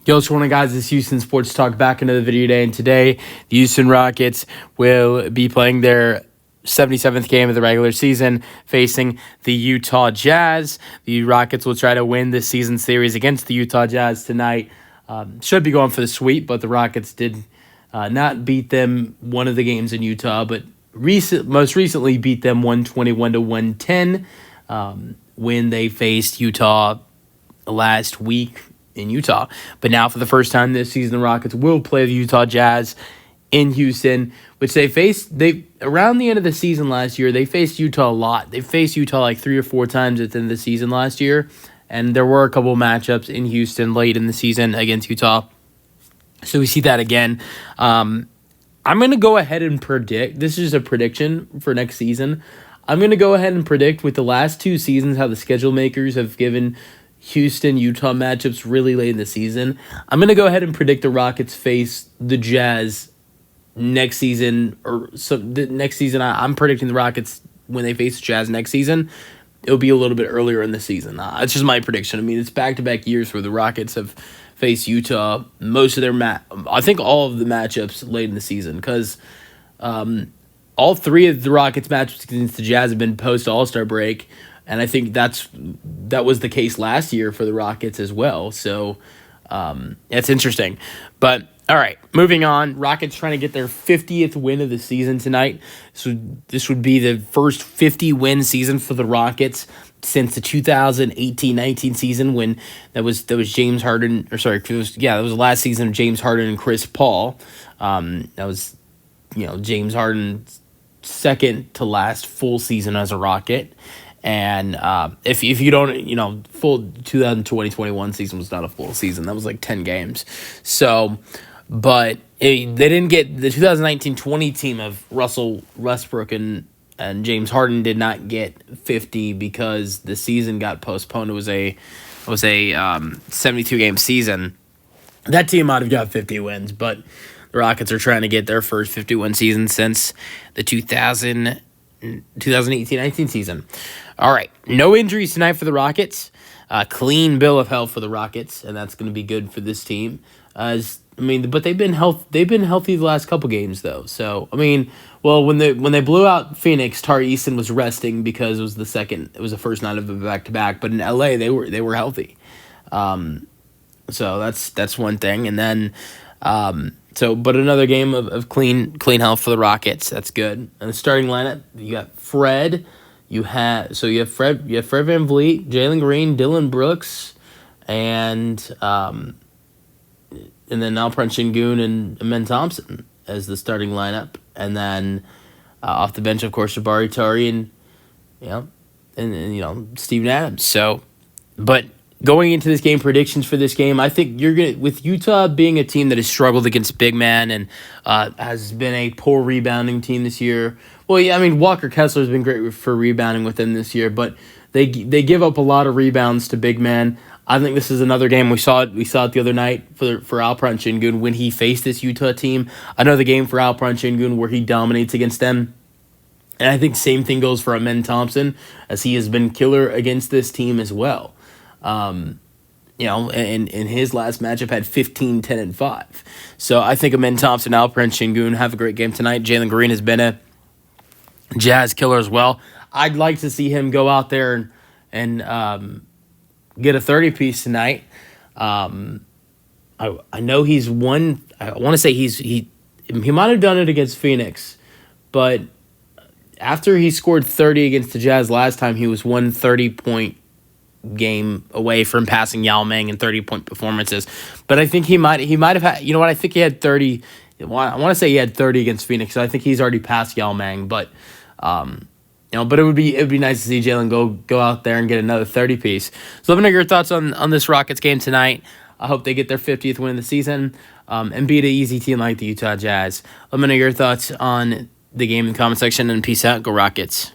Yo, what's going on, guys? This is Houston Sports Talk back into the video today, and today the Houston Rockets will be playing their 77th game of the regular season, facing the Utah Jazz. The Rockets will try to win this season series against the Utah Jazz tonight. Should be going for the sweep, but the Rockets did not beat them one of the games in Utah, but most recently beat them 121-110 when they faced Utah last week in Utah. But now, for the first time this season, the Rockets will play the Utah Jazz in Houston, which they around the end of the season last year. They faced Utah a lot. They faced Utah like 3 or 4 times at the end of the season last year, and there were a couple of matchups in Houston late in the season against Utah. So we see that again. I'm going to go ahead and predict. This is a prediction for next season. I'm going to go ahead and predict with the last 2 seasons how the schedule makers have given Houston-Utah matchups really late in the season. I'm going to go ahead and predict the Rockets face the Jazz next season. Next season, I'm predicting the Rockets, when they face the Jazz next season, it'll be a little bit earlier in the season. It's just my prediction. I mean, it's back-to-back years where the Rockets have faced Utah. Most of their I think all of the matchups late in the season, because all 3 of the Rockets matchups against the Jazz have been post-All-Star break. And I think that was the case last year for the Rockets as well. So it's interesting. But, all right, moving on. Rockets trying to get their 50th win of the season tonight. So this would be the first 50-win season for the Rockets since the 2018-19 season, when that was James Harden. That was the last season of James Harden and Chris Paul. That was, James Harden's second to last full season as a Rocket. And if you don't, full 2020-21 season was not a full season. That was like 10 games. So, but they didn't get the 2019-20 team of Russell Westbrook and James Harden did not get 50 because the season got postponed. It was a 72-game season. That team might have got 50 wins, but the Rockets are trying to get their first 50-win season since the 2018-19 season. All right, no injuries tonight for the Rockets. Clean bill of health for the Rockets, and that's going to be good for this team. But they've been healthy the last couple games though. So when they blew out Phoenix, Tari Eason was resting because it was the first night of the back-to-back. But in LA, they were healthy. So that's one thing, and then. But another game of clean health for the Rockets. That's good. And the starting lineup, you got Fred. You have Fred VanVleet, Jalen Green, Dylan Brooks, and then Alperen Sengun and Amen Thompson as the starting lineup. And then off the bench, of course, Jabari Tari and Steven Adams. So, but going into this game, predictions for this game, I think with Utah being a team that has struggled against big man and has been a poor rebounding team this year. Well, yeah, Walker Kessler has been great for rebounding with them this year, but they give up a lot of rebounds to big men. I think this is another game. We saw it the other night for Alperen Sengun when he faced this Utah team. Another game for Alperen Sengun where he dominates against them. And I think same thing goes for Amen Thompson, as he has been killer against this team as well. And in his last matchup had 15, 10, and 5. So I think Amen Thompson and Alperen Sengun have a great game tonight. Jalen Green has been a Jazz killer as well. I'd like to see him go out there and get a 30-piece tonight. I know he's won. I want to say he might have done it against Phoenix, but after he scored 30 against the Jazz last time, he was 1 30-point game away from passing Yao Ming in 30-point performances. But I think he might have had, I think he had 30. I want to say he had 30 against Phoenix. So I think he's already passed Yao Ming. But but it would be nice to see Jalen go out there and get another 30-piece. So let me know your thoughts on this Rockets game tonight. I hope they get their 50th win of the season and beat an easy team like the Utah Jazz. Let me know your thoughts on the game in the comment section, and peace out. Go Rockets.